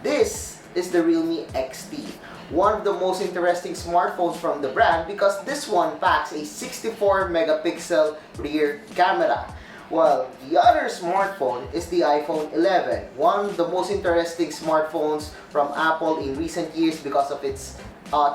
This is the Realme XT, one of the most interesting smartphones from the brand because this one packs a 64 megapixel rear camera. While the other smartphone is the iPhone 11, one of the most interesting smartphones from Apple in recent years because of its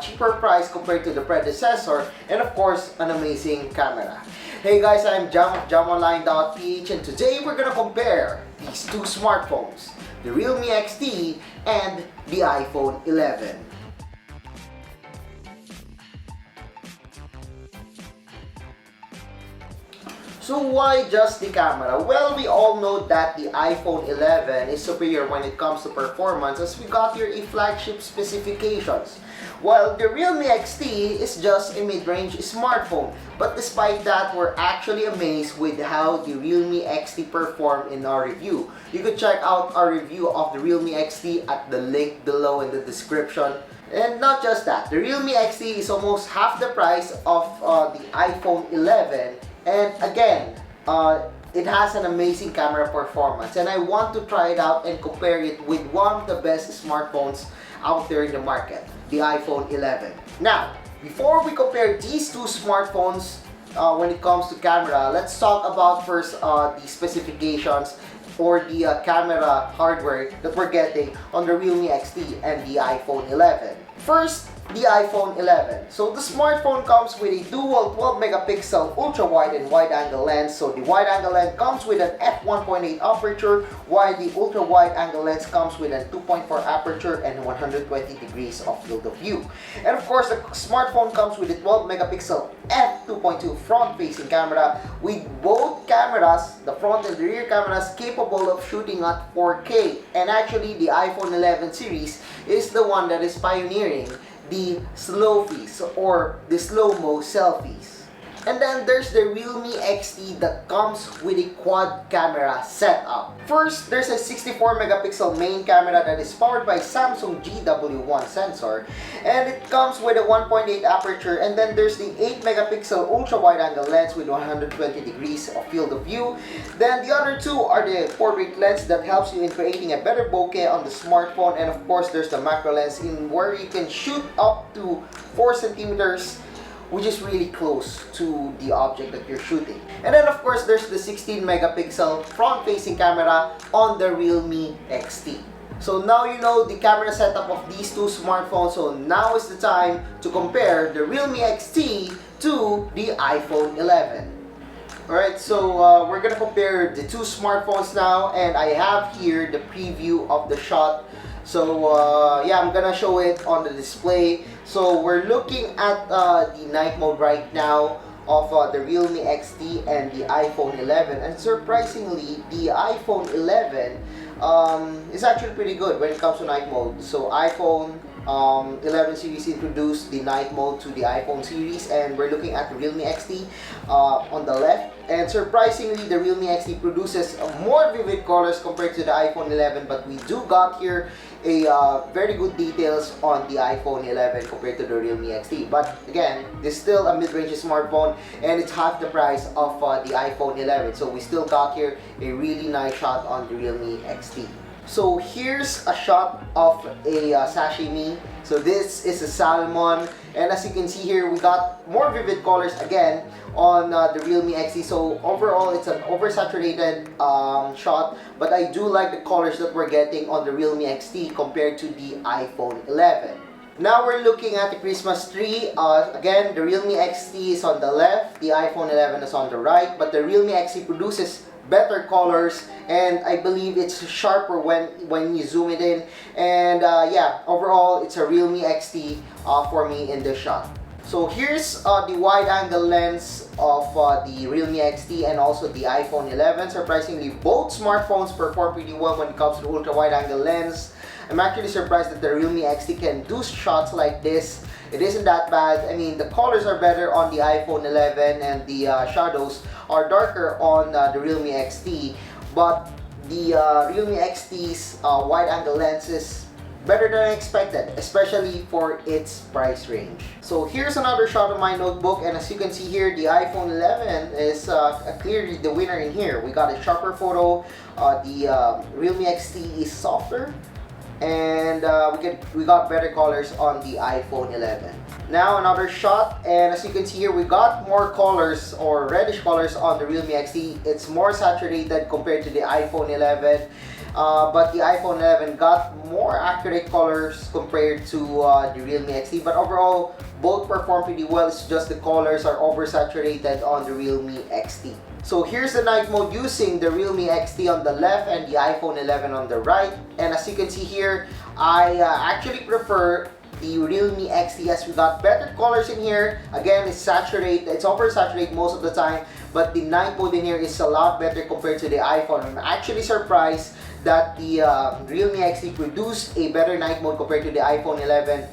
cheaper price compared to the predecessor, and of course, an amazing camera. Hey guys, I'm Jam of JamOnline.ph, and today we're gonna compare these two smartphones, the Realme XT and the iPhone 11. So why just the camera? Well, we all know that the iPhone 11 is superior when it comes to performance as we got here a flagship specifications. While the Realme XT is just a mid-range smartphone. But despite that, we're actually amazed with how the Realme XT performed in our review. You could check out our review of the Realme XT at the link below in the description. And not just that, the Realme XT is almost half the price of the iPhone 11. And again, it has an amazing camera performance, and I want to try it out and compare it with one of the best smartphones out there in the market, the iPhone 11. Now, before we compare these two smartphones when it comes to camera, let's talk about first the specifications or the camera hardware that we're getting on the Realme XT and the iPhone 11. First, the iPhone 11. So the smartphone comes with a dual 12 megapixel ultra wide and wide angle lens. So the wide angle lens comes with an f1.8 aperture, while the ultra wide angle lens comes with a 2.4 aperture and 120 degrees of field of view. And of course, the smartphone comes with a 12 megapixel f2.2 front facing camera, with both cameras, the front and the rear cameras, capable of shooting at 4K. And actually, the iPhone 11 series is the one that is pioneering the slow-fies or the slow-mo selfies. And then there's the Realme XT that comes with a quad camera setup. First, there's a 64 megapixel main camera that is powered by Samsung GW1 sensor, and it comes with a 1.8 aperture, and then there's the 8 megapixel ultra wide angle lens with 120 degrees of field of view. Then the other two are the portrait lens that helps you in creating a better bokeh on the smartphone, and of course there's the macro lens in where you can shoot up to 4 centimeters, which is really close to the object that you're shooting. And then of course there's the 16 megapixel front-facing camera on the Realme XT. So now you know the camera setup of these two smartphones, so now is the time to compare the Realme XT to the iPhone 11. Alright, so we're gonna compare the two smartphones now, and I have here the preview of the shot. So yeah, I'm gonna show it on the display. So we're looking at the night mode right now of the Realme XT and the iPhone 11, and surprisingly the iPhone 11 is actually pretty good when it comes to night mode. So iPhone 11 series introduced the night mode to the iPhone series, and we're looking at the Realme XT on the left. And surprisingly, the Realme XT produces more vivid colors compared to the iPhone 11, but we do got here a very good details on the iPhone 11 compared to the Realme XT. But again, this is still a mid-range smartphone, and it's half the price of the iPhone 11. So we still got here a really nice shot on the Realme XT. So here's a shot of a sashimi. So this is a salmon, and as you can see here, we got more vivid colors again on the Realme XT. So overall, it's an oversaturated shot, but I do like the colors that we're getting on the Realme XT compared to the iPhone 11. Now we're looking at the Christmas tree. Again, the Realme XT is on the left, the iPhone 11 is on the right, but the Realme XT produces better colors, and I believe it's sharper when you zoom it in. And yeah, overall, it's a Realme XT for me in this shot. So here's the wide angle lens of the Realme XT and also the iPhone 11. Surprisingly, both smartphones perform pretty well when it comes to ultra wide angle lens. I'm actually surprised that the Realme XT can do shots like this. It isn't that bad. I mean, the colors are better on the iPhone 11 and the shadows are darker on the Realme XT, but the Realme XT's wide angle lens is better than expected, especially for its price range. So here's another shot of my notebook, and as you can see here, the iPhone 11 is clearly the winner in here. We got a sharper photo. The Realme XT is softer. and we got better colors on the iPhone 11. Now another shot, and as you can see here, we got more colors or reddish colors on the Realme XT. It's more saturated compared to the iPhone 11, but the iPhone 11 got more accurate colors compared to the Realme XT. But overall, both perform pretty well. It's just the colors are oversaturated on the Realme XT. So here's the night mode using the Realme XT on the left and the iPhone 11 on the right. And as you can see here, I actually prefer the Realme XT as we got better colors in here. Again, it's oversaturated most of the time, but the night mode in here is a lot better compared to the iPhone. I'm actually surprised that the Realme XT produced a better night mode compared to the iPhone 11.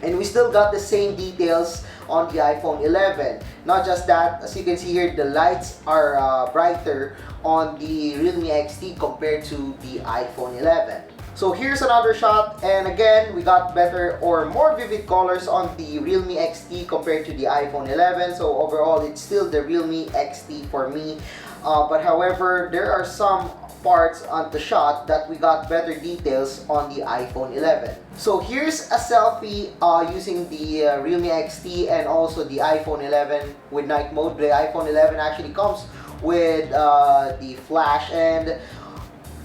And we still got the same details on the iPhone 11. Not just that, as you can see here, the lights are brighter on the Realme XT compared to the iPhone 11. So here's another shot, and again, we got better or more vivid colors on the Realme XT compared to the iPhone 11. So overall, it's still the Realme XT for me. But however, there are some parts on the shot that we got better details on the iPhone 11. So here's a selfie using the Realme XT and also the iPhone 11 with night mode. The iPhone 11 actually comes with the flash, and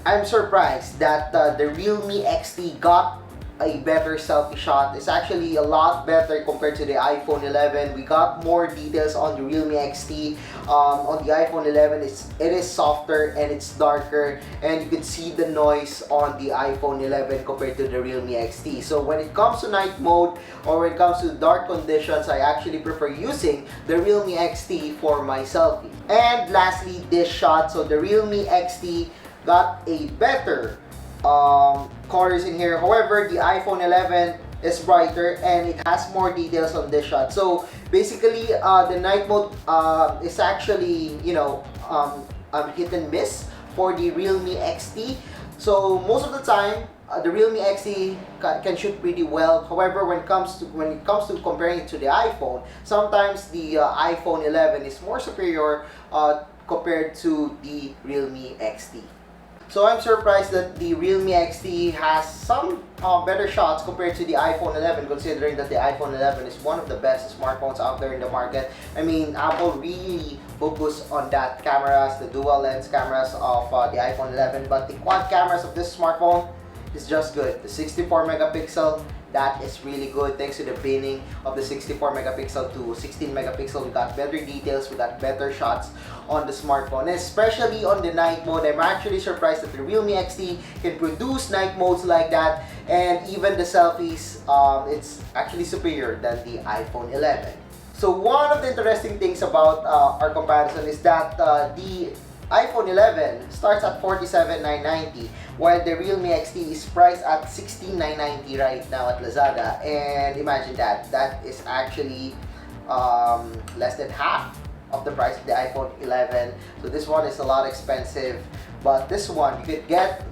I'm surprised that the Realme XT got a better selfie shot. It's actually a lot better compared to the iPhone 11. We got more details on the Realme XT. On the iPhone 11, it is softer and it's darker, and you can see the noise on the iPhone 11 compared to the Realme XT. So when it comes to night mode or when it comes to dark conditions, I actually prefer using the Realme XT for my selfie. And lastly, this shot. So the Realme XT got a better colors in here. However, the iPhone 11 is brighter and it has more details on this shot. So basically, the night mode is actually, hit and miss for the Realme XT. So most of the time, the Realme XT can shoot pretty well. However, when it comes to comparing it to the iPhone, sometimes the iPhone 11 is more superior compared to the Realme XT. So I'm surprised that the Realme XT has some better shots compared to the iPhone 11, considering that the iPhone 11 is one of the best smartphones out there in the market. I mean, Apple really focused on that cameras, the dual lens cameras of the iPhone 11, but the quad cameras of this smartphone is just good. The 64 megapixel, that is really good. Thanks to the binning of the 64 megapixel to 16 megapixel, we got better details, we got better shots on the smartphone, and especially on the night mode. I'm actually surprised that the Realme XT can produce night modes like that, and even the selfies, it's actually superior than the iPhone 11. So one of the interesting things about our comparison is that the iPhone 11 starts at $47,990, while the Realme XT is priced at $16,990 right now at Lazada. And imagine that, that is actually less than half of the price of the iPhone 11. So this one is a lot expensive, but this one you could get,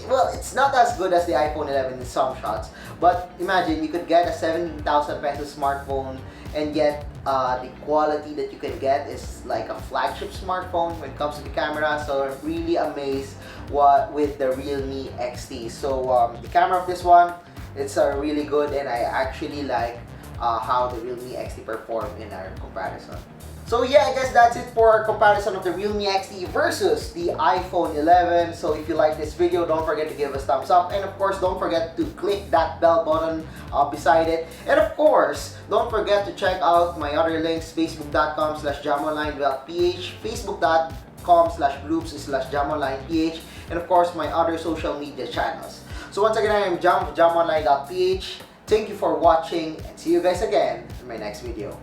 well, it's not as good as the iPhone 11 in some shots, but imagine you could get a 17,000 pesos smartphone, and yet the quality that you can get is like a flagship smartphone when it comes to the camera. So I'm really amazed with the Realme XT. So the camera of this one, it's really good, and I actually like how the Realme XT performed in our comparison. So yeah, I guess that's it for our comparison of the Realme XT versus the iPhone 11. So if you like this video, don't forget to give us thumbs up, and of course don't forget to click that bell button beside it. And of course, don't forget to check out my other links: facebook.com/jamonline.ph, facebook.com/groups/jamonlineph, and of course my other social media channels. So once again, I am Jamonline.ph. Thank you for watching, and see you guys again in my next video.